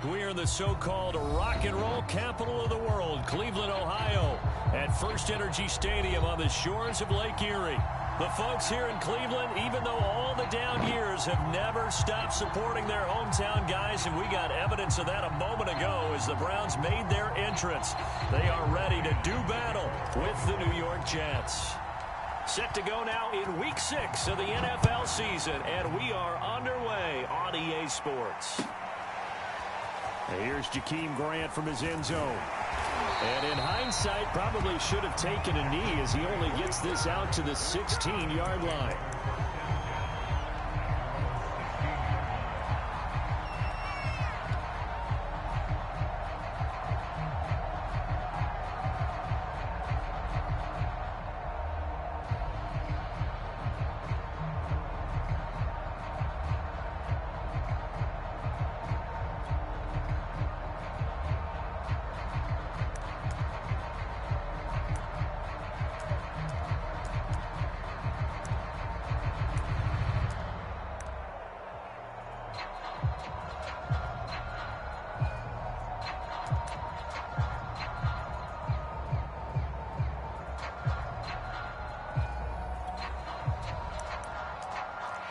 We're in the so-called rock and roll capital of the world, Cleveland, Ohio, at First Energy Stadium on the shores of Lake Erie. The folks here in Cleveland, even though all the down years, have never stopped supporting their hometown guys, and we got evidence of that a moment ago as the Browns made their entrance. They are ready to do battle with the New York Jets. Set to go now in Week 6 of the NFL season, and we are underway on EA Sports. Here's Jakeem Grant from his end zone. And in hindsight, probably should have taken a knee as he only gets this out to the 16-yard line.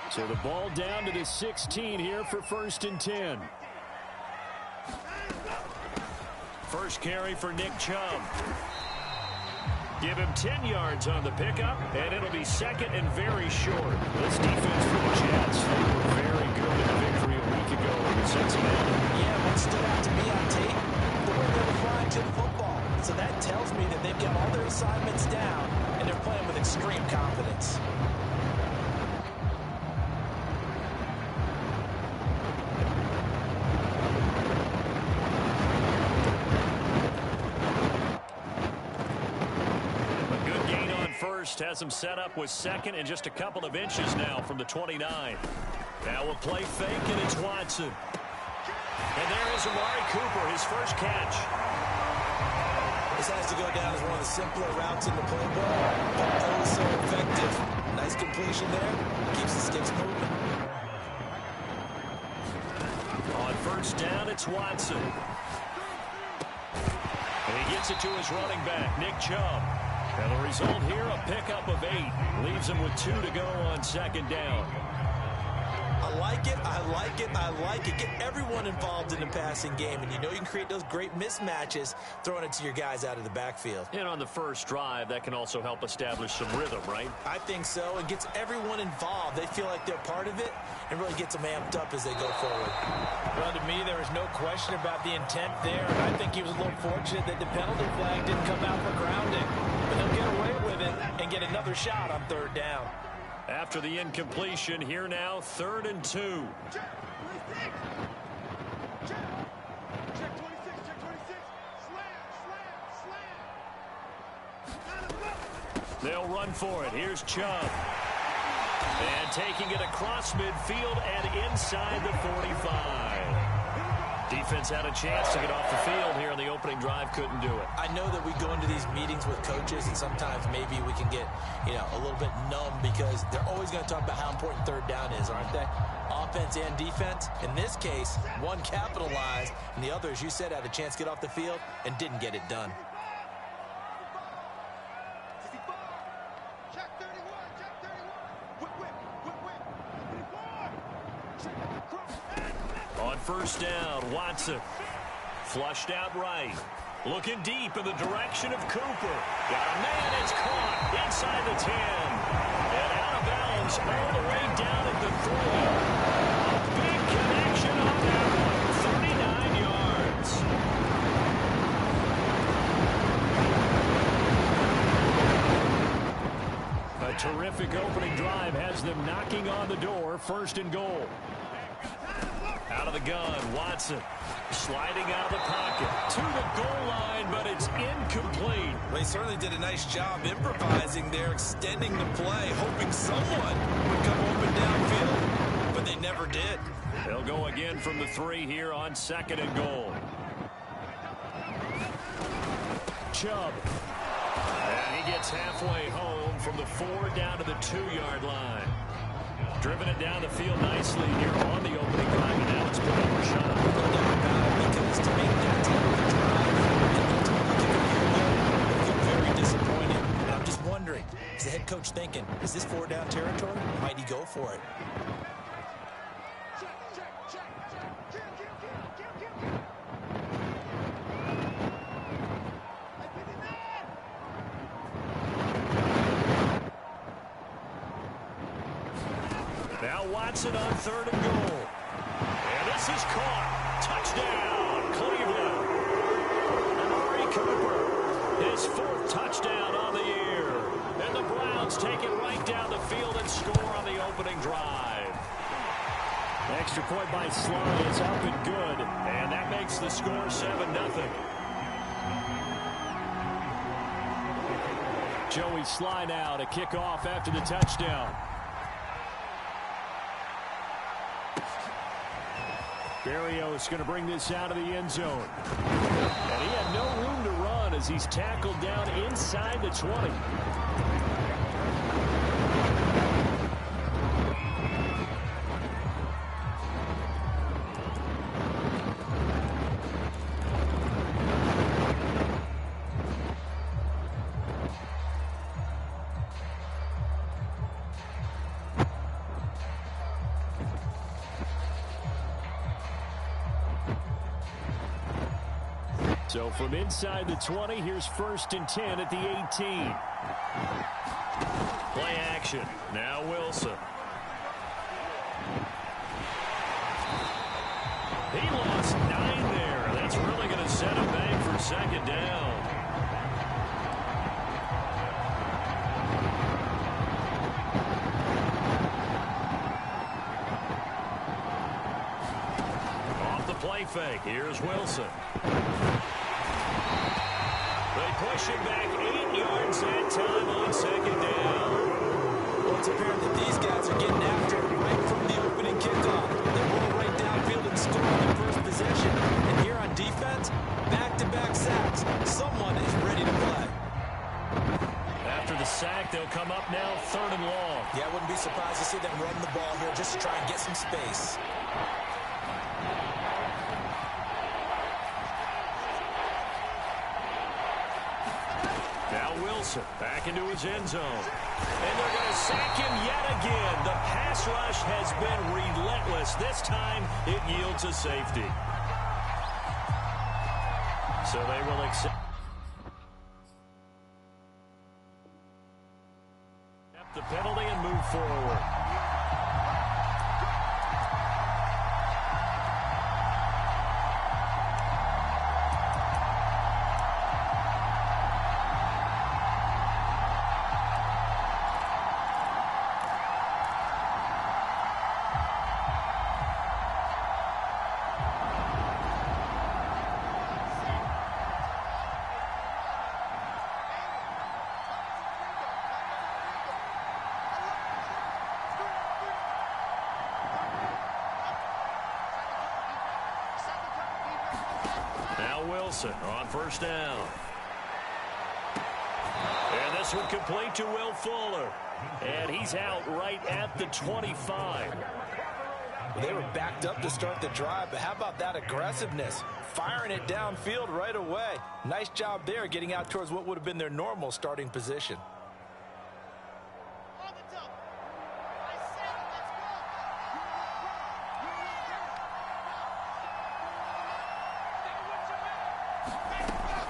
So the ball down to the 16 here for 1st and 10. First carry for Nick Chubb. Give him 10 yards on the pickup, and it'll be 2nd and very short. This defense for the Jets, they were very good in the victory a week ago in Cincinnati. Yeah, what stood out to me on tape, the way they were flying to the football. So that tells me that they've got all their assignments down, and they're playing with extreme confidence. Has him set up with 2nd and just a couple of inches now from the 29. Now we'll play fake, and it's Watson. And there is Amari Cooper, his first catch. This has to go down as one of the simpler routes in the playbook, but oh so effective. Nice completion there. Keeps the sticks moving. On 1st down, it's Watson. And he gets it to his running back, Nick Chubb. And the result here, a pickup of 8. Leaves him with 2 to go on 2nd down. I like it, I like it, I like it. Get everyone involved in the passing game, and you know you can create those great mismatches throwing it to your guys out of the backfield. And on the first drive, that can also help establish some rhythm, right? I think so. It gets everyone involved. They feel like they're part of it, and really gets them amped up as they go forward. Well, to me, there was no question about the intent there, and I think he was a little fortunate that the penalty flag didn't come out for grounding. But they'll get away with it and get another shot on 3rd down. After the incompletion, here now, 3rd and 2. They'll run for it. Here's Chubb. And taking it across midfield and inside the 45. Defense had a chance to get off the field here in the opening drive, couldn't do it. I know that we go into these meetings with coaches, and sometimes maybe we can get, a little bit numb because they're always going to talk about how important 3rd down is, aren't they? Offense and defense. In this case, one capitalized, and the other, as you said, had a chance to get off the field and didn't get it done. On 1st down, Watson. Flushed out right. Looking deep in the direction of Cooper. Got a man, it's caught inside the 10. And out of bounds all the way down at the 3. A big connection on that one. 39 yards. A terrific opening drive has them knocking on the door. 1st and goal. Out of the gun, Watson sliding out of the pocket to the goal line, but it's incomplete. Well, he certainly did a nice job improvising there, extending the play, hoping someone would come open downfield, but they never did. They'll go again from the 3 here on 2nd and goal. Chubb. And he gets halfway home from the 4 down to the 2-yard line. Driven it down the field nicely here on the opening drive, and now it's put over shot. because to make that type of a drive and ultimately kick a field goal would feel very disappointing. And I'm just wondering, is the head coach thinking, is this 4-down territory? Might he go for it? Now Watson on 3rd and goal. And this is caught. Touchdown, Cleveland. Amari Cooper, his 4th touchdown on the year. And the Browns take it right down the field and score on the opening drive. Extra point by Sly is up and good. And that makes the score 7-0. Joey Sly now to kick off after the touchdown. Berrios going to bring this out of the end zone. And he had no room to run as he's tackled down inside the 20. So from inside the 20, here's 1st and 10 at the 18. Play action. Now Wilson. He lost 9 there. That's really going to set him back for 2nd down. Off the play fake. Here's Wilson. They push him back 8 yards that time on 2nd down. Well, it's apparent that these guys are getting after it right from the opening kickoff. They roll right downfield and score on their first possession. And here on defense, back-to-back sacks. Someone is ready to play. After the sack, they'll come up now 3rd and long. Yeah, I wouldn't be surprised to see them run the ball here just to try and get some space. Wilson back into his end zone. And they're going to sack him yet again. The pass rush has been relentless. This time it yields a safety. So they will accept the penalty and move forward. Wilson on 1st down. And this one complete to Will Fuller. And he's out right at the 25. They were backed up to start the drive, but how about that aggressiveness? Firing it downfield right away. Nice job there getting out towards what would have been their normal starting position.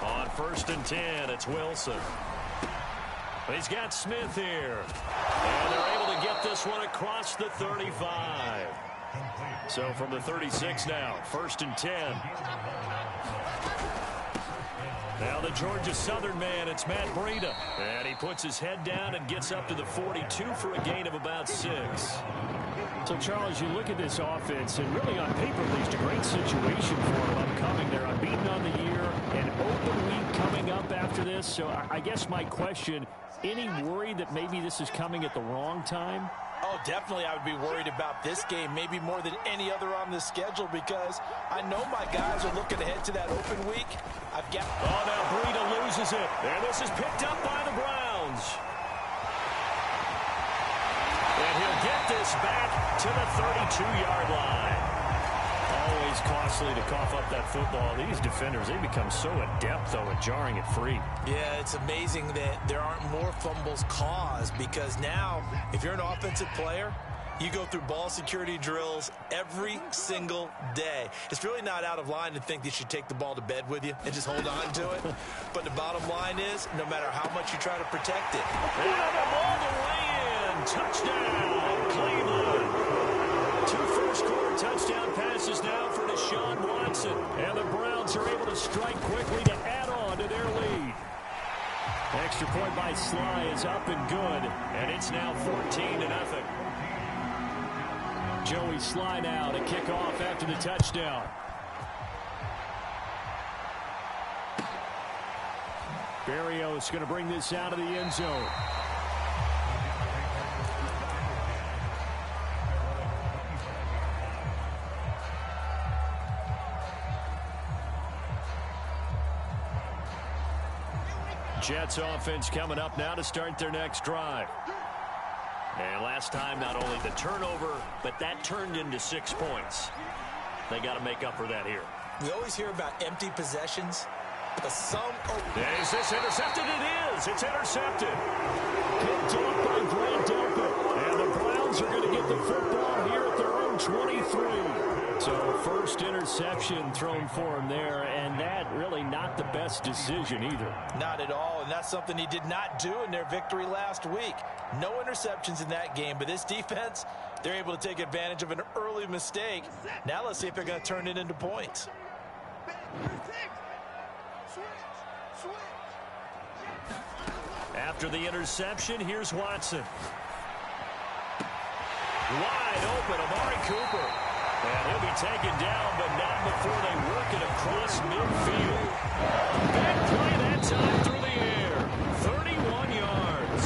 On 1st and 10, it's Wilson. He's got Smith here. And they're able to get this one across the 35. So from the 36 now, 1st and 10. Now the Georgia Southern man, it's Matt Breida. And he puts his head down and gets up to the 42 for a gain of about 6. So, Charles, you look at this offense, and really on paper, at least, a great situation for them upcoming. They're unbeaten on the year, an open week coming up after this. So I guess my question, any worry that maybe this is coming at the wrong time? Oh, definitely I would be worried about this game, maybe more than any other on the schedule, because I know my guys are looking ahead to that open week. I've got... Oh, now Breida loses it. And this is picked up by the Browns. And he'll get this back to the 32-yard line. Oh, always costly to cough up that football. These defenders, they become so adept, though, at jarring it free. Yeah, it's amazing that there aren't more fumbles caused, because now, if you're an offensive player, you go through ball security drills every single day. It's really not out of line to think that you should take the ball to bed with you and just hold on to it. But the bottom line is, no matter how much you try to protect it. And the ball to way in. Touchdown, Cleveland. 2 first-quarter touchdown passes now for Deshaun Watson. And the Browns are able to strike quickly to add on to their lead. Extra point by Sly is up and good. And it's now 14-0. Joey Sly now to kick off after the touchdown. Berrios going to bring this out of the end zone. Jets offense coming up now to start their next drive. And last time, not only the turnover, but that turned into 6 points. They got to make up for that here. We always hear about empty possessions, but some are... Is this intercepted? It is. It's intercepted. Picked off by Grant Delpit. And the Browns are going to get the football here at their own 23. So first interception thrown for him there, and that really not the best decision either. Not at all, and that's something he did not do in their victory last week. No interceptions in that game, but this defense, they're able to take advantage of an early mistake. Now let's see if they're going to turn it into points. After the interception, here's Watson. Wide open, Amari Cooper. And he'll be taken down, but not before they work it across midfield. Big play that time through the air. 31 yards.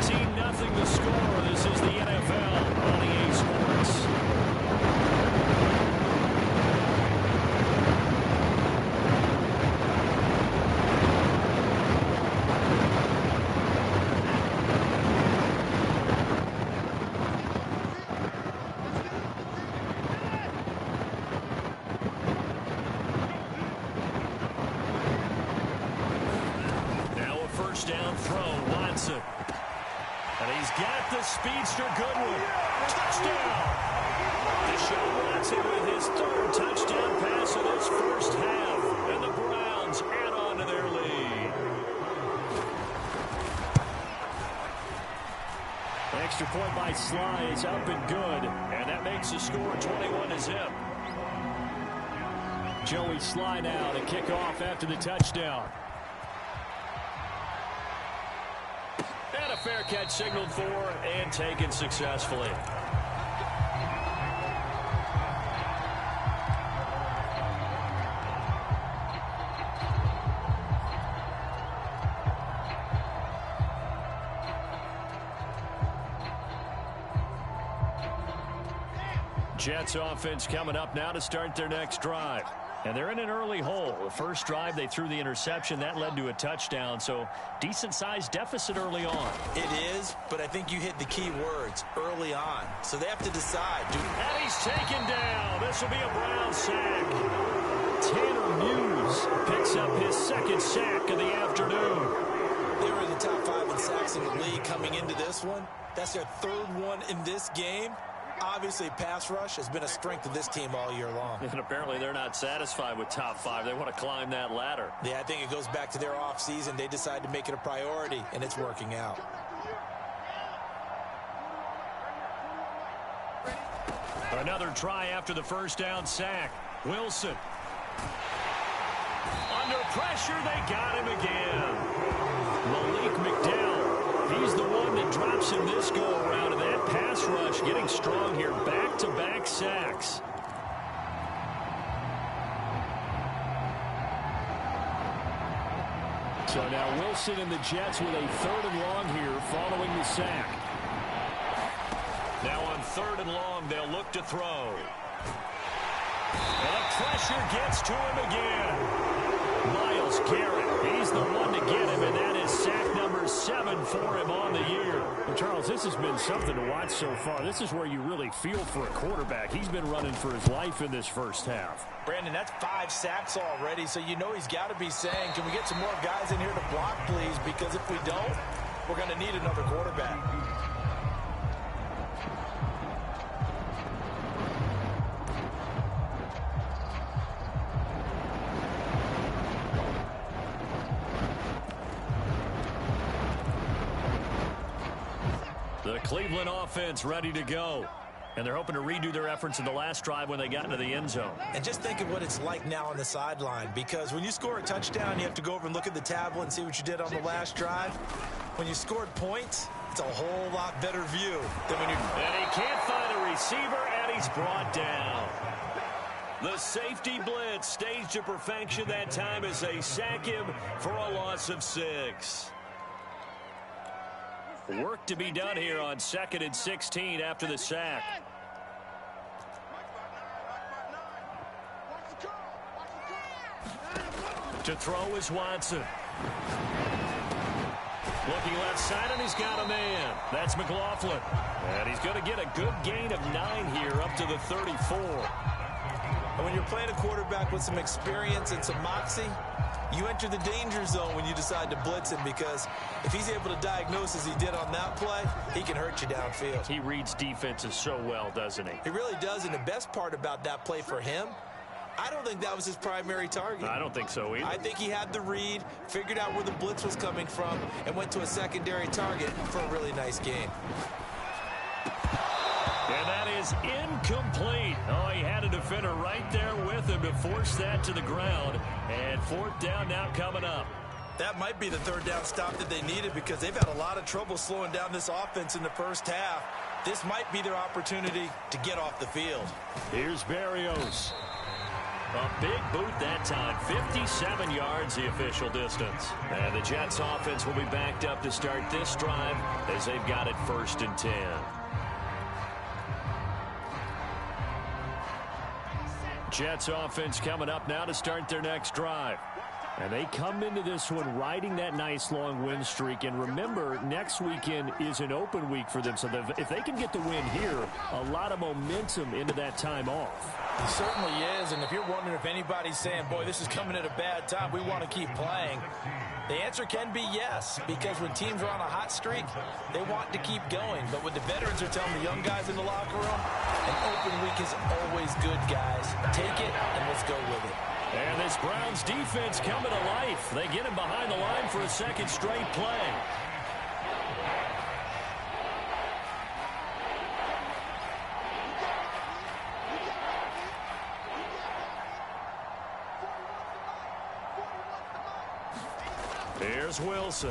14-0 the score. This is the NFL on EA Sports. Down throw, Watson. And he's got the speedster Goodwin. Touchdown! Deshaun Watson with his 3rd touchdown pass of this first half. And the Browns add on to their lead. Extra point by Sly is up and good. And that makes the score 21-0. Joey Sly now to kick off after the touchdown. And a fair catch signaled for and taken successfully. Jets offense coming up now to start their next drive. And they're in an early hole. The first drive, they threw the interception. That led to a touchdown, so decent-sized deficit early on. It is, but I think you hit the key words, early on. So they have to decide. And he's taken down. This will be a Brown sack. Tanner Muse picks up his 2nd sack of the afternoon. They were in the top 5 in sacks in the league coming into this one. That's their 3rd one in this game. Obviously, pass rush has been a strength of this team all year long. And apparently they're not satisfied with top 5. They want to climb that ladder. Yeah, I think it goes back to their offseason. They decided to make it a priority, and it's working out. Another try after the first down sack. Wilson. Under pressure, they got him again. Malik McDowell. He's the one that drops him this go-around, and that pass rush getting strong here. Back-to-back sacks. So now Wilson and the Jets with a 3rd and long here following the sack. Now on 3rd and long, they'll look to throw. And the pressure gets to him again. Myles Garrett, he's the one to get him, and that is sack number 7 for him on the year. They're Charles, this has been something to watch so far. This is where you really feel for a quarterback. He's been running for his life in this first half. Brandon, that's 5 sacks already, so you know he's got to be saying, can we get some more guys in here to block, please? Because if we don't, we're going to need another quarterback. The Cleveland offense ready to go. And they're hoping to redo their efforts in the last drive when they got into the end zone. And just think of what it's like now on the sideline, because when you score a touchdown, you have to go over and look at the tablet and see what you did on the last drive. When you scored points, it's a whole lot better view than when you... And he can't find a receiver, and he's brought down. The safety blitz staged to perfection that time as they sack him for a loss of 6. Work to be done here on 2nd and 16 after the sack. To throw is Watson. Looking left side, and he's got a man. That's McLaughlin. And he's going to get a good gain of 9 here up to the 34. And when you're playing a quarterback with some experience and some moxie, you enter the danger zone when you decide to blitz him, because if he's able to diagnose as he did on that play, he can hurt you downfield. He reads defenses so well, doesn't he? He really does, and the best part about that play for him, I don't think that was his primary target. I don't think so either. I think he had the read, figured out where the blitz was coming from, and went to a secondary target for a really nice gain. And that is incomplete. Oh, he had a defender right there with him to force that to the ground. And 4th down now coming up. That might be the 3rd down stop that they needed, because they've had a lot of trouble slowing down this offense in the first half. This might be their opportunity to get off the field. Here's Berrios. A big boot that time. 57 yards the official distance. And the Jets offense will be backed up to start this drive as they've got it 1st and 10. Jets offense coming up now to start their next drive. And they come into this one riding that nice long win streak. And remember, next weekend is an open week for them. So if they can get the win here, a lot of momentum into that time off. He certainly is, and if you're wondering if anybody's saying, boy, this is coming at a bad time, we want to keep playing, the answer can be yes, because when teams are on a hot streak, they want to keep going. But what the veterans are telling the young guys in the locker room, an open week is always good, guys. Take it, and let's go with it. And this Browns defense coming to life. They get him behind the line for a 2nd straight play. Here's Wilson.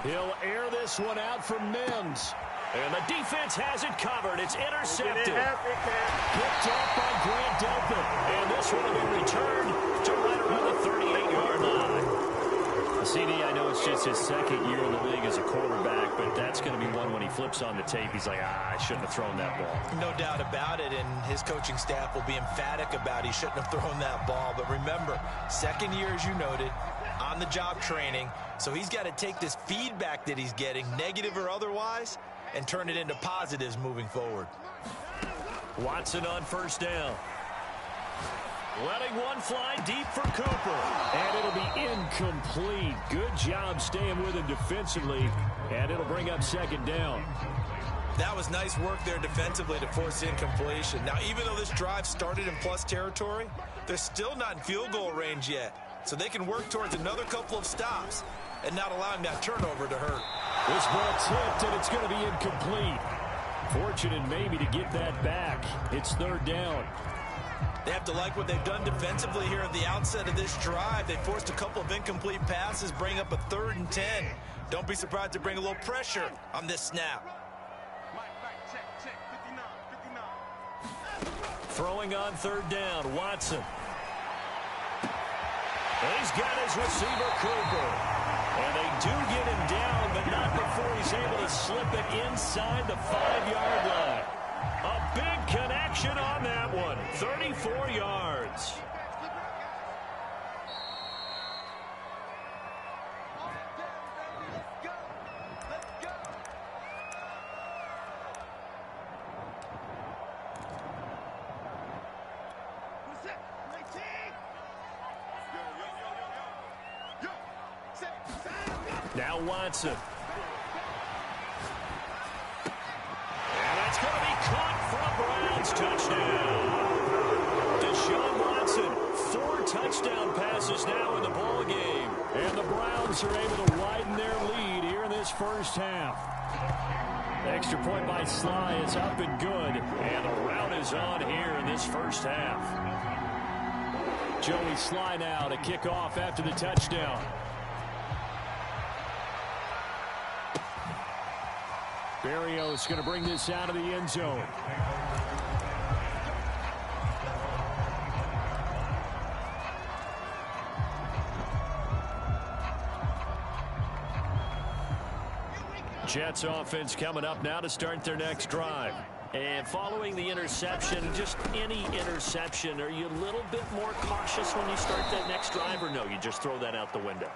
He'll air this one out for Mims. And the defense has it covered. It's intercepted. Picked off by Grant Delpit. And this one will be returned to right around the 38-yard line. CD, I know it's just his 2nd year in the league as a quarterback, but that's going to be one when he flips on the tape. He's like, I shouldn't have thrown that ball. No doubt about it, and his coaching staff will be emphatic about he shouldn't have thrown that ball. But remember, 2nd year, as you noted, on-the-job training, so he's got to take this feedback that he's getting, negative or otherwise, and turn it into positives moving forward. Watson on 1st down. Letting one fly deep for Cooper. And it'll be incomplete. Good job staying with him defensively. And it'll bring up 2nd down. That was nice work there defensively to force incompletion. Now, even though this drive started in plus territory, they're still not in field goal range yet. So they can work towards another couple of stops and not allowing that turnover to hurt. This ball tipped, and it's going to be incomplete. Fortunate maybe to get that back. It's 3rd down. They have to like what they've done defensively here at the outset of this drive. They forced a couple of incomplete passes, bring up a 3rd and 10. Don't be surprised to bring a little pressure on this snap. Throwing on 3rd down, Watson. He's got his receiver, Cooper. And they do get him down, but not before he's able to slip it inside the 5-yard line. A big connection on that one. 34 yards. Now Watson. And that's going to be caught for a Browns touchdown. Deshaun Watson, 4 touchdown passes now in the ball game. And the Browns are able to widen their lead here in this first half. Extra point by Sly is up and good. And the rout is on here in this first half. Joey Sly now to kick off after the touchdown. Berrios going to bring this out of the end zone. Jets offense coming up now to start their next drive. And following the interception, just any interception, are you a little bit more cautious when you start that next drive, or no, you just throw that out the window?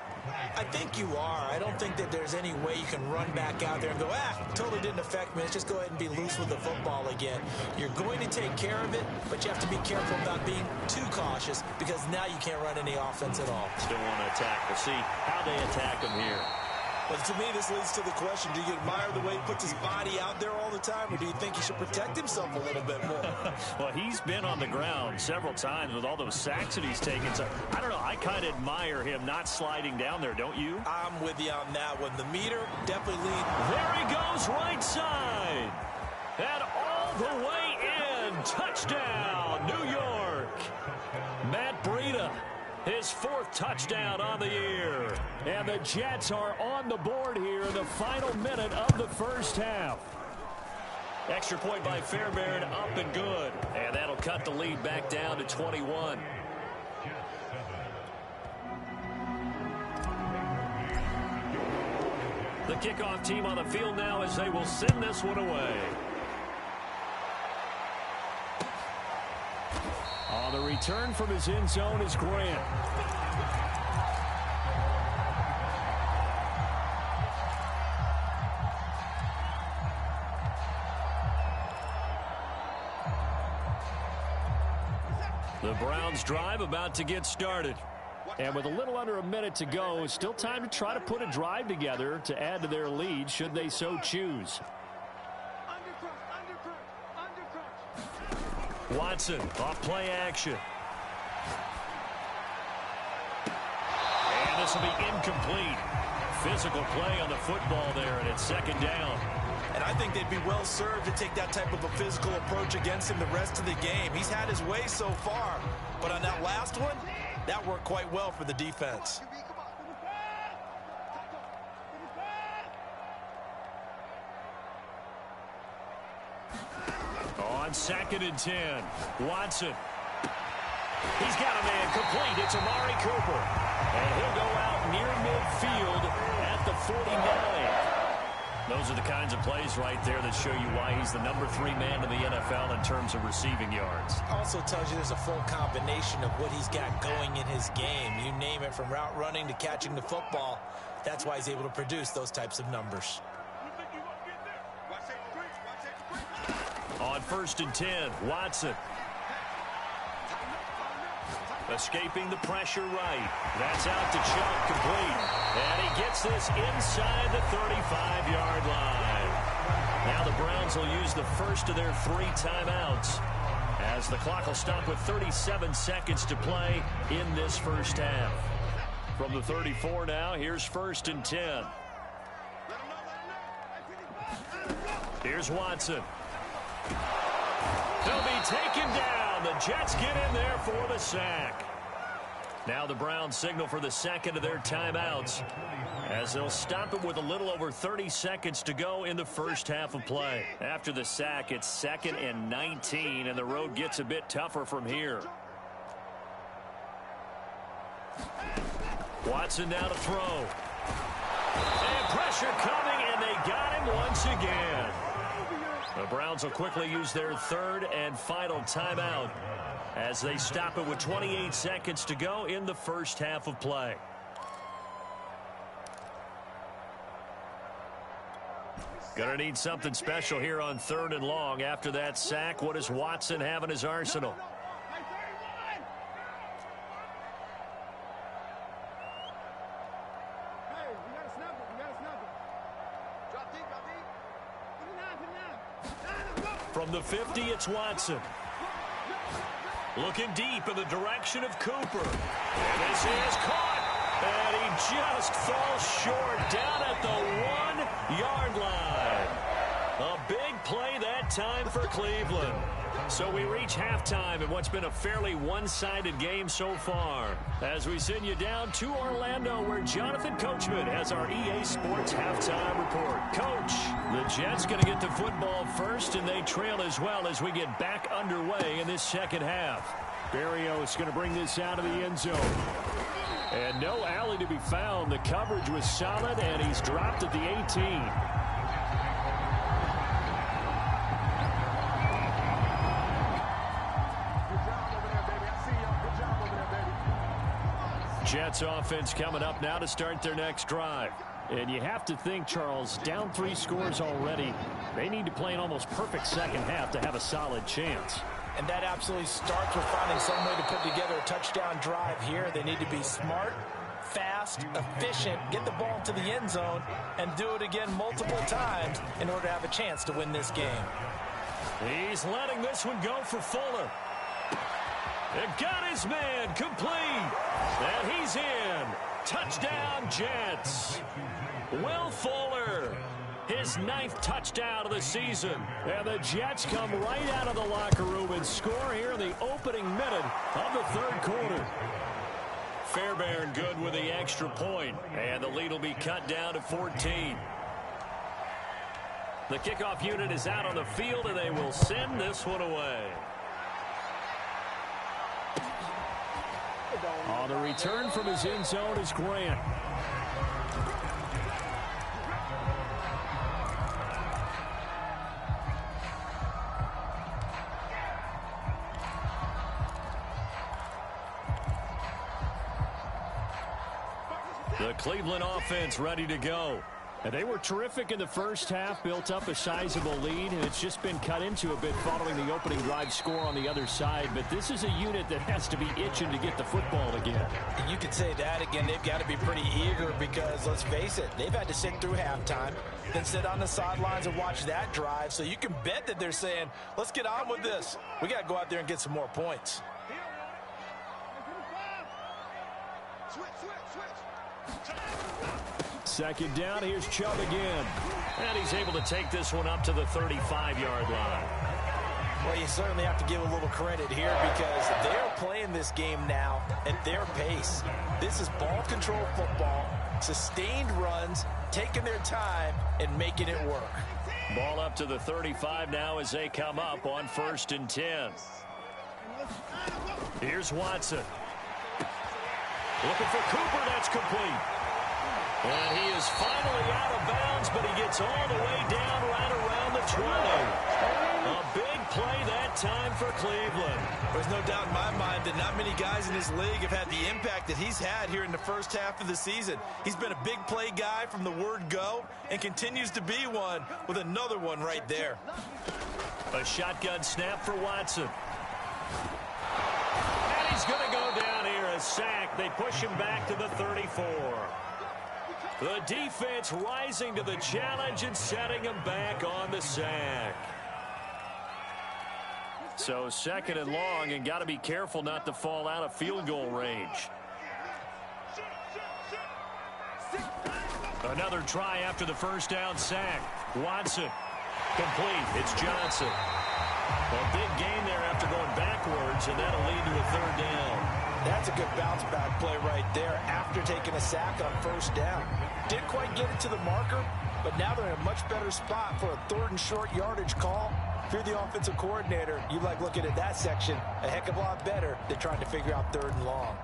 I think you are. I don't think that there's any way you can run back out there and go, totally didn't affect me. Let's just go ahead and be loose with the football again. You're going to take care of it, but you have to be careful about being too cautious because now you can't run any offense at all. Still want to attack. We'll see how they attack them here. But to me, this leads to the question, do you admire the way he puts his body out there all the time, or do you think he should protect himself a little bit more? Well, he's been on the ground several times with all those sacks that he's taken. So, I don't know. I kind of admire him not sliding down there, don't you? I'm with you on that one. The meter definitely leads. There he goes, right side. And all the way in. Touchdown, New York. Matt Breida. His 4th touchdown on the year. And the Jets are on the board here in the final minute of the first half. Extra point by Fairbairn, up and good. And that'll cut the lead back down to 21. The kickoff team on the field now as they will send this one away. On the return from his end zone is Grant. The Browns drive about to get started. And with a little under a minute to go, still time to try to put a drive together to add to their lead should they so choose. Watson, off play action. And this will be incomplete. Physical play on the football there, and it's second down. And I think they'd be well served to take that type of a physical approach against him the rest of the game. He's had his way so far, but on that last one, that worked quite well for the defense. On 2nd and 10, Watson. He's got a man complete. It's Amari Cooper. And he'll go out near midfield at the 49. Those are the kinds of plays right there that show you why he's the number 3 man in the NFL in terms of receiving yards. Also tells you there's a full combination of what he's got going in his game. You name it, from route running to catching the football. That's why he's able to produce those types of numbers. On 1st and 10, Watson. Escaping the pressure right. That's out to Chubb, complete. And he gets this inside the 35-yard line. Now the Browns will use the first of their 3 timeouts as the clock will stop with 37 seconds to play in this first half. From the 34 now, here's 1st and 10. Here's Watson. They'll be taken down. The Jets get in there for the sack. Now the Browns signal for the second of their timeouts as they'll stop it with a little over 30 seconds to go in the first half of play. After the sack, it's 2nd and 19, and the road gets a bit tougher from here. Watson now to throw. And pressure coming, and they got him once again. The Browns will quickly use their 3rd and final timeout as they stop it with 28 seconds to go in the first half of play. Gonna need something special here on 3rd and long. After that sack, what does Watson have in his arsenal? From the 50, it's Watson. Looking deep in the direction of Cooper. And this is caught. And he just falls short down at the 1-yard line. A big play that time for Cleveland. So we reach halftime in what's been a fairly one-sided game so far. As we send you down to Orlando, where Jonathan Coachman has our EA Sports halftime report. Coach, the Jets going to get the football first, and they trail as well as we get back underway in this second half. Berrios going to bring this out of the end zone. And no alley to be found. The coverage was solid, and he's dropped at the 18. Jets offense coming up now to start their next drive. And you have to think, Charles, down 3 scores already. They need to play an almost perfect second half to have a solid chance. And that absolutely starts with finding some way to put together a touchdown drive here. They need to be smart, fast, efficient, get the ball to the end zone, and do it again multiple times in order to have a chance to win this game. He's letting this one go for Fuller. It got his man complete. And he's in. Touchdown, Jets. Will Fuller, his 9th touchdown of the season. And the Jets come right out of the locker room and score here in the opening minute of the third quarter. Fairbairn good with the extra point. And the lead will be cut down to 14. The kickoff unit is out on the field, and they will send this one away. On the return from his end zone is Grant. The Cleveland offense ready to go. And they were terrific in the first half, built up a sizable lead, and it's just been cut into a bit following the opening drive score on the other side. But this is a unit that has to be itching to get the football again. You could say that again. They've got to be pretty eager because, let's face it, they've had to sit through halftime, then sit on the sidelines and watch that drive. So you can bet that they're saying, let's get on with this. We got to go out there and get some more points. Second down, here's Chubb again. And he's able to take this one up to the 35-yard line. Well, you certainly have to give a little credit here because they're playing this game now at their pace. This is ball control football, sustained runs, taking their time, and making it work. Ball up to the 35 now as they come up on 1st and 10. Here's Watson. Looking for Cooper, that's complete. And he is finally out of bounds, but he gets all the way down right around the 20. A big play that time for Cleveland. There's no doubt in my mind that not many guys in this league have had the impact that he's had here in the first half of the season. He's been a big play guy from the word go and continues to be one with another one right there. A shotgun snap for Watson. And he's going to go down here, a sack. They push him back to the 34. The defense rising to the challenge and setting him back on the sack. So 2nd and long, and got to be careful not to fall out of field goal range. Another try after the first down sack. Watson. Complete. It's Johnson. A big gain there after going backwards, and that'll lead to a 3rd down. That's a good bounce-back play right there after taking a sack on 1st down. Didn't quite get it to the marker, but now they're in a much better spot for a 3rd and short yardage call. If you're the offensive coordinator, you like looking at that section a heck of a lot better than trying to figure out 3rd and long.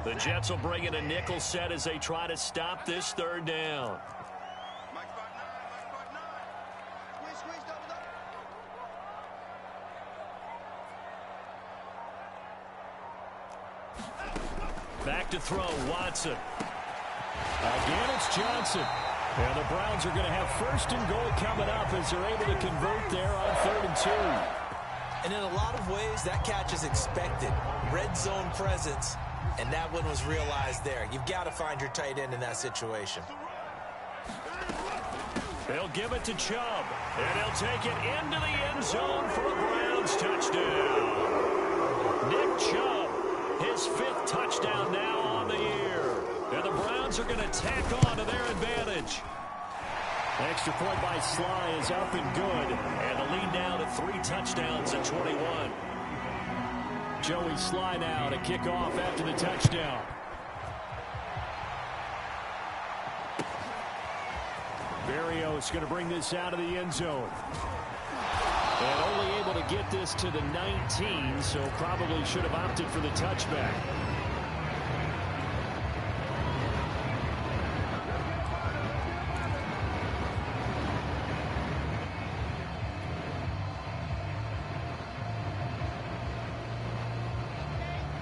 The Jets will bring in a nickel set as they try to stop this 3rd down. Back to throw, Watson. Again, it's Johnson. And the Browns are going to have 1st and goal coming up as they're able to convert there on 3rd and 2. And in a lot of ways, that catch is expected. Red zone presence, and that one was realized there. You've got to find your tight end in that situation. They'll give it to Chubb, and he'll take it into the end zone for a Browns touchdown. Nick Chubb, his 5th touchdown now on the year. And the Browns are going to tack on to their advantage. Extra point by Sly is up and good. And the lead now to 3 touchdowns at 21. Joey Sly now to kick off after the touchdown. Berrios going to bring this out of the end zone. And only able to get this to the 19, so probably should have opted for the touchback.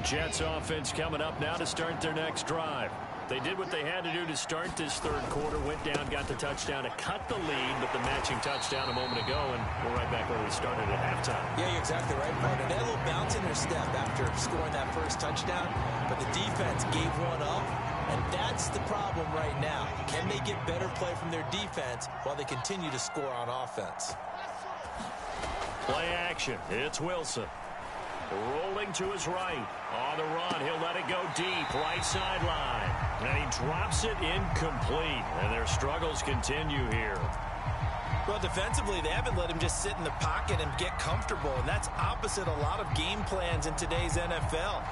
Jets offense coming up now to start their next drive. They did what they had to do to start this third quarter, went down, got the touchdown to cut the lead, but the matching touchdown a moment ago, and we're right back where we started at halftime. Yeah, you're exactly right, partner. They had a little bounce in their step after scoring that first touchdown, but the defense gave one up, and that's the problem right now. Can they get better play from their defense while they continue to score on offense? Play action. It's Wilson. Rolling to his right. On the run, he'll let it go deep. Right sideline. And he drops it incomplete. And their struggles continue here. Well, defensively, they haven't let him just sit in the pocket and get comfortable. And that's opposite a lot of game plans in today's NFL.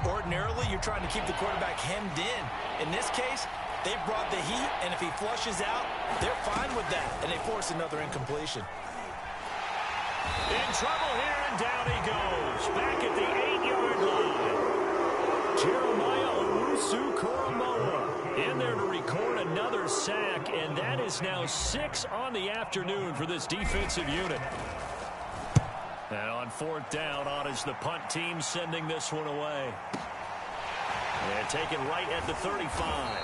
Ordinarily, you're trying to keep the quarterback hemmed in. In this case, they brought the heat, and if he flushes out, they're fine with that. And they force another incompletion. In trouble here, and down he goes. Back at the 8-yard line. Jeremiah Owusu-Koramoah in there to record another sack, and that is now 6 on the afternoon for this defensive unit. And on 4th down, on is the punt team sending this one away. And taken right at the 35.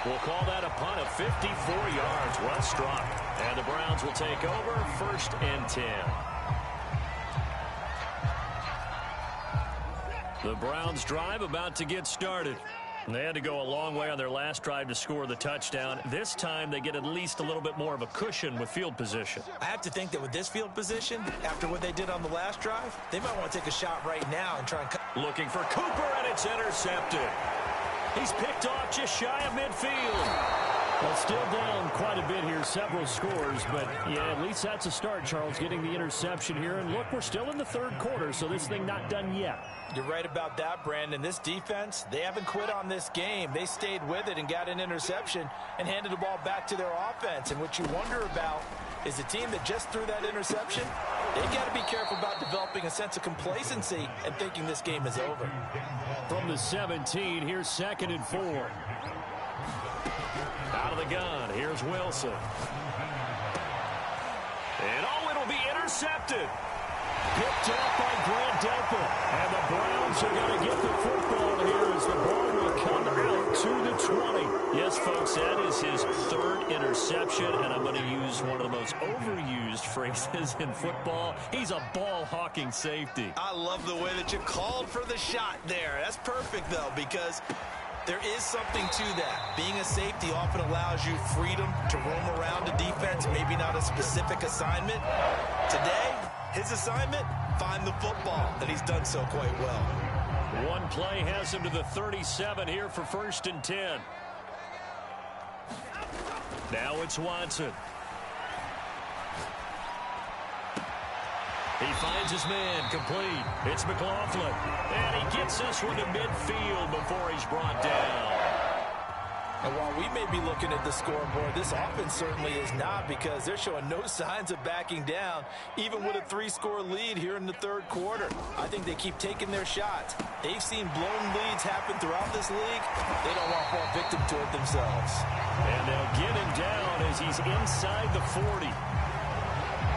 We'll call that a punt of 54 yards. Well struck. And the Browns will take over 1st and 10. The Browns drive about to get started. They had to go a long way on their last drive to score the touchdown. This time they get at least a little bit more of a cushion with field position. I have to think that with this field position, after what they did on the last drive, they might want to take a shot right now and try and cut. Looking for Cooper, and it's intercepted. He's picked off just shy of midfield. Well, still down quite a bit here, several scores, but yeah, at least that's a start, Charles, getting the interception here. And look, we're still in the third quarter, so this thing not done yet. You're right about that, Brandon. This defense, they haven't quit on this game. They stayed with it and got an interception and handed the ball back to their offense. And what you wonder about is the team that just threw that interception, they got to be careful about developing a sense of complacency and thinking this game is over. From the 17, here's 2nd and 4. Out of the gun, here's Wilson. And it'll be intercepted. Picked up by Grant Delpit. And the Browns are going to get the football here as the ball will come out to the 20. Yes, folks, that is his 3rd interception, and I'm going to use one of the most overused phrases in football. He's a ball-hawking safety. I love the way that you called for the shot there. That's perfect, though, because there is something to that. Being a safety often allows you freedom to roam around a defense, maybe not a specific assignment. Today, his assignment, find the football, and he's done so quite well. One play has him to the 37 here for 1st and 10. Now it's Watson. He finds his man complete. It's McLaughlin. And he gets this one to midfield before he's brought down. And while we may be looking at the scoreboard, this offense certainly is not, because they're showing no signs of backing down, even with a 3-score lead here in the third quarter. I think they keep taking their shots. They've seen blown leads happen throughout this league. They don't want to fall victim to it themselves. And they'll get him down as he's inside the 40.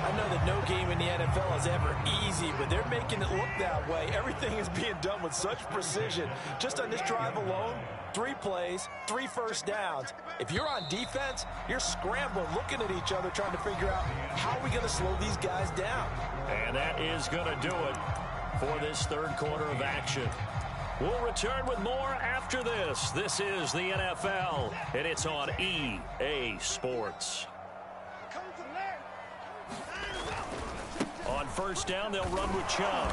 I know that no game in the NFL is ever easy, but they're making it look that way. Everything is being done with such precision. Just on this drive alone, 3 plays, 3 first downs. If you're on defense, you're scrambling, looking at each other, trying to figure out how are we going to slow these guys down. And that is going to do it for this third quarter of action. We'll return with more after this. This is the NFL, and it's on EA Sports. first down. They'll run with Chubb.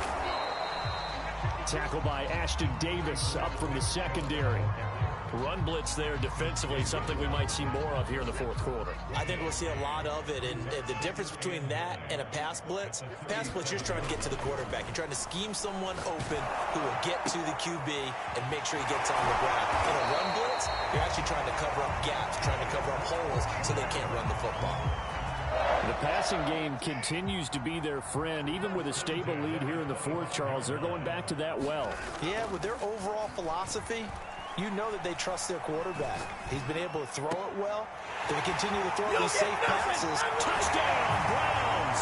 Tackle by Ashton Davis up from the secondary. Run blitz there defensively, something we might see more of here in the fourth quarter. I think we'll see a lot of it, and the difference between that and a pass blitz, you're just trying to get to the quarterback. You're trying to scheme someone open who will get to the QB and make sure he gets on the ground. In a run blitz, you're actually trying to cover up gaps, trying to cover up holes so they can't run the football. The passing game continues to be their friend. Even with a stable lead here in the fourth, Charles, they're going back to that well. Yeah, with their overall philosophy, you know that they trust their quarterback. He's been able to throw it well. They continue to throw these safe passes. Touchdown, Browns!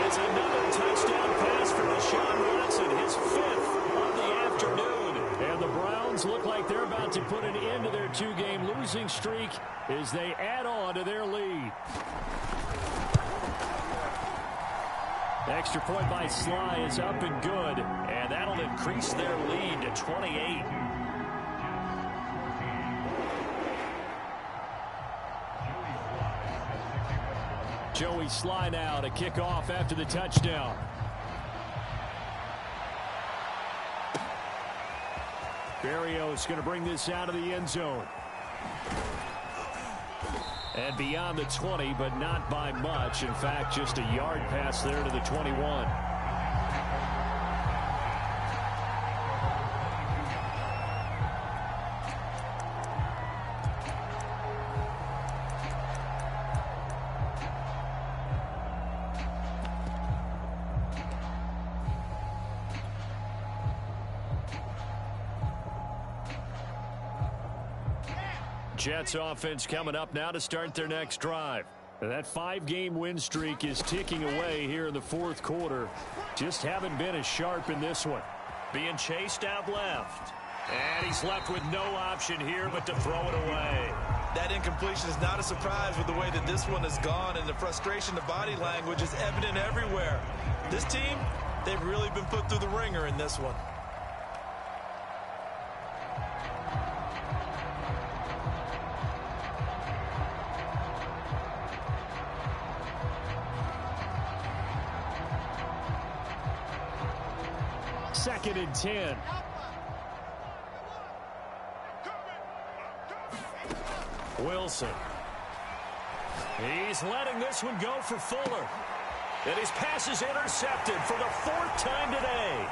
It's another touchdown pass for Deshaun Watson, his fifth of the afternoon. And the Browns look like they're about to put an end to their two-game losing streak as they add on to their lead. Extra point by Sly is up and good, and that'll increase their lead to 28. Joey Sly now to kick off after the touchdown. Berrios going to bring this out of the end zone. And beyond the 20, but not by much. In fact, just a yard pass there to the 21. Jets offense coming up now to start their next drive. And that 5-game win streak is ticking away here in the fourth quarter. Just haven't been as sharp in this one. Being chased out left. And he's left with no option here but to throw it away. That incompletion is not a surprise with the way that this one has gone, and the frustration, the body language is evident everywhere. This team, they've really been put through the ringer in this one. Second and 10. Wilson. He's letting this one go for Fuller. And his pass is intercepted for the fourth time today.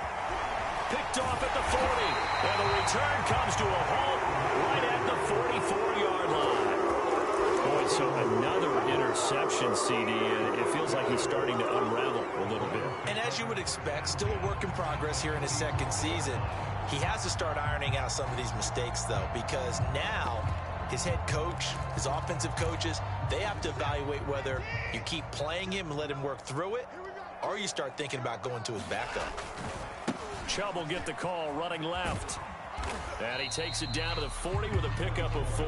Picked off at the 40. And the return comes to a halt right at the 44-yard line. Boy, so another interception, CD, and it feels like he's starting to unravel a little bit. And as you would expect, still a work in progress here in his second season. He has to start ironing out some of these mistakes, though, because now his head coach, his offensive coaches, they have to evaluate whether you keep playing him and let him work through it, or you start thinking about going to his backup. Chubb will get the call running left. And he takes it down to the 40 with a pickup of 4.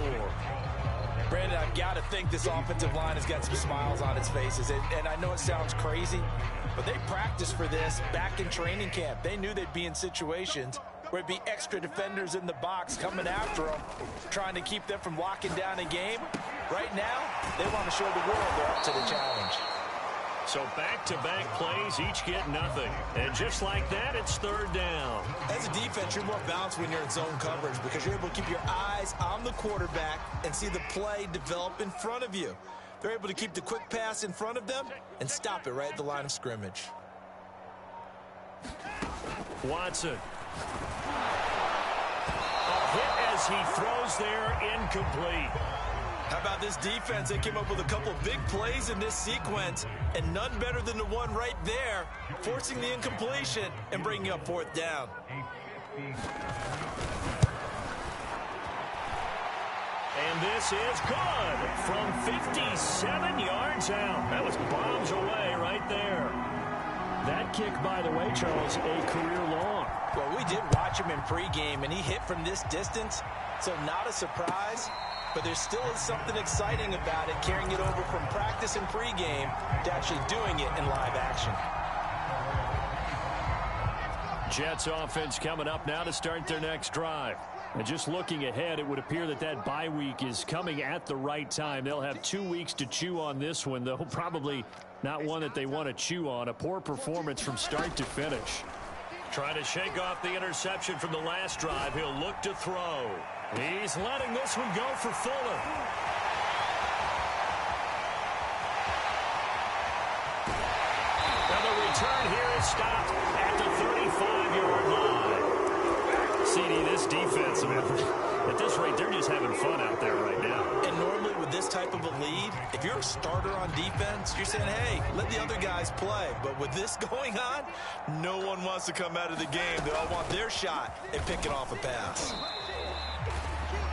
Brandon, I've got to think this offensive line has got some smiles on its faces. And I know it sounds crazy, but they practiced for this back in training camp. They knew they'd be in situations where it'd be extra defenders in the box coming after them, trying to keep them from locking down a game. Right now, they want to show the world they're up to the challenge. So back-to-back plays, each get nothing. And just like that, it's third down. As a defense, you're more balanced when you're in zone coverage because you're able to keep your eyes on the quarterback and see the play develop in front of you. They're able to keep the quick pass in front of them and stop it right at the line of scrimmage. Watson. A hit as he throws there, incomplete. How about this defense? They came up with a couple big plays in this sequence, and none better than the one right there, forcing the incompletion and bringing up fourth down. And this is good from 57 yards out. That was bombs away right there. That kick, by the way, Charles, a career long. Well, we did watch him in pregame, and he hit from this distance, so not a surprise. But there still is something exciting about it, carrying it over from practice and pregame to actually doing it in live action. Jets offense coming up now to start their next drive. And just looking ahead, it would appear that that bye week is coming at the right time. They'll have 2 weeks to chew on this one, though probably not one that they want to chew on. A poor performance from start to finish. Trying to shake off the interception from the last drive. He'll look to throw. He's letting this one go for Fuller. Now the return here is stopped at the 35-yard line. CD, this defense, at this rate, they're just having fun out there right now. And normally with this type of a lead, if you're a starter on defense, you're saying, hey, let the other guys play. But with this going on, no one wants to come out of the game. They all want their shot at picking off a pass.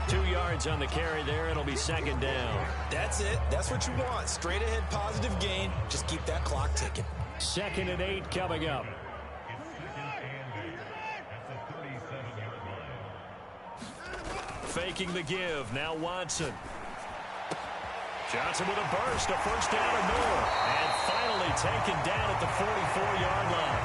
2 yards on the carry there. It'll be second down. That's it. That's what you want. Straight ahead positive gain. Just keep that clock ticking. 2nd and 8 coming up. Faking the give. Now Watson. Johnson with a burst. A first down or more. And finally taken down at the 44-yard line.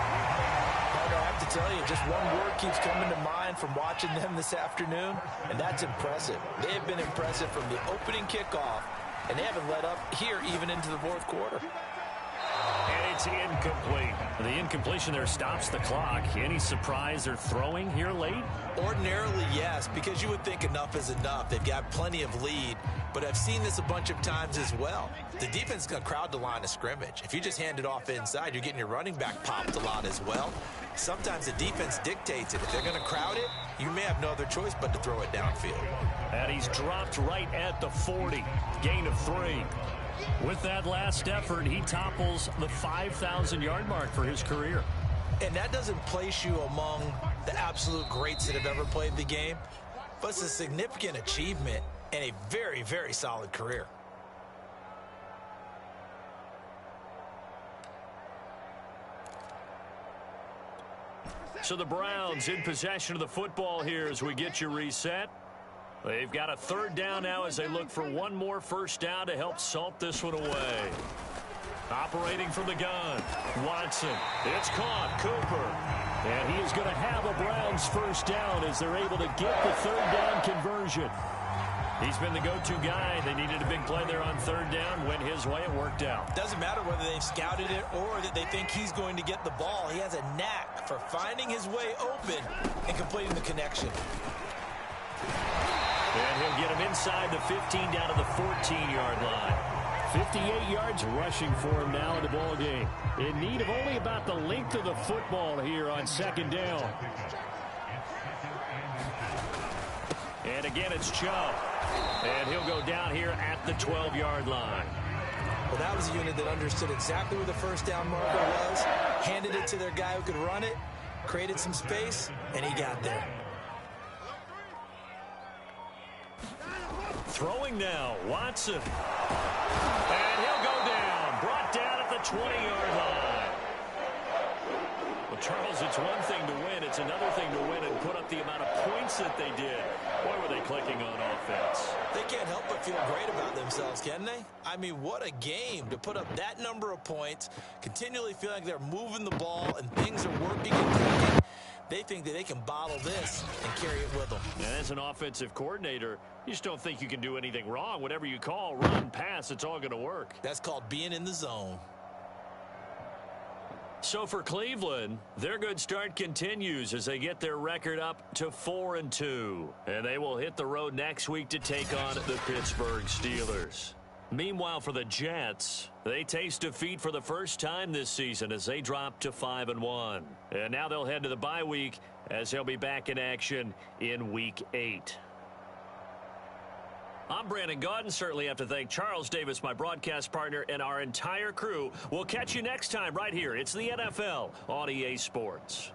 Parker, I have to tell you, just one word keeps coming to mind from watching them this afternoon, and that's impressive. They have been impressive from the opening kickoff, and they haven't let up here even into the fourth quarter. And it's incomplete. The incompletion there stops the clock. Any surprise they're throwing here late? Ordinarily, yes, because you would think enough is enough. They've got plenty of lead, but I've seen this a bunch of times as well. The defense is going to crowd the line of scrimmage. If you just hand it off inside, you're getting your running back popped a lot as well. Sometimes the defense dictates it. If they're going to crowd it, you may have no other choice but to throw it downfield. And he's dropped right at the 40. Gain of 3. With that last effort, he topples the 5,000-yard mark for his career. And that doesn't place you among the absolute greats that have ever played the game, but it's a significant achievement and a very, very solid career. So the Browns in possession of the football here as we get you reset. They've got a 3rd down now as they look for one more first down to help salt this one away. Operating from the gun, Watson. It's caught, Cooper. And he is going to have a Browns first down as they're able to get the 3rd down conversion. He's been the go-to guy. They needed a big play there on 3rd down. Went his way. It worked out. Doesn't matter whether they've scouted it or that they think he's going to get the ball. He has a knack for finding his way open and completing the connection. And he'll get him inside the 15 down to the 14-yard line. 58 yards rushing for him now in the ball game. In need of only about the length of the football here on 2nd down. And again, it's Chubb. And he'll go down here at the 12-yard line. Well, that was a unit that understood exactly where the first down marker was, handed it to their guy who could run it, created some space, and he got there. Throwing now, Watson. And he'll go down. Brought down at the 20-yard line. Well, Charles, it's one thing to win. It's another thing to win and put up the amount of points that they did. Boy, were they clicking on offense. They can't help but feel great about themselves, can they? I mean, what a game to put up that number of points, continually feel like they're moving the ball and things are working and clicking. They think that they can bottle this and carry it with them. And as an offensive coordinator, you just don't think you can do anything wrong. Whatever you call, run, pass, it's all going to work. That's called being in the zone. So for Cleveland, their good start continues as they get their record up to 4-2. And they will hit the road next week to take on the Pittsburgh Steelers. Meanwhile, for the Jets, they taste defeat for the first time this season as they drop to 5-1. And now they'll head to the bye week as they'll be back in action in Week 8. I'm Brandon Gaudin. Certainly have to thank Charles Davis, my broadcast partner, and our entire crew. We'll catch you next time right here. It's the NFL on EA Sports.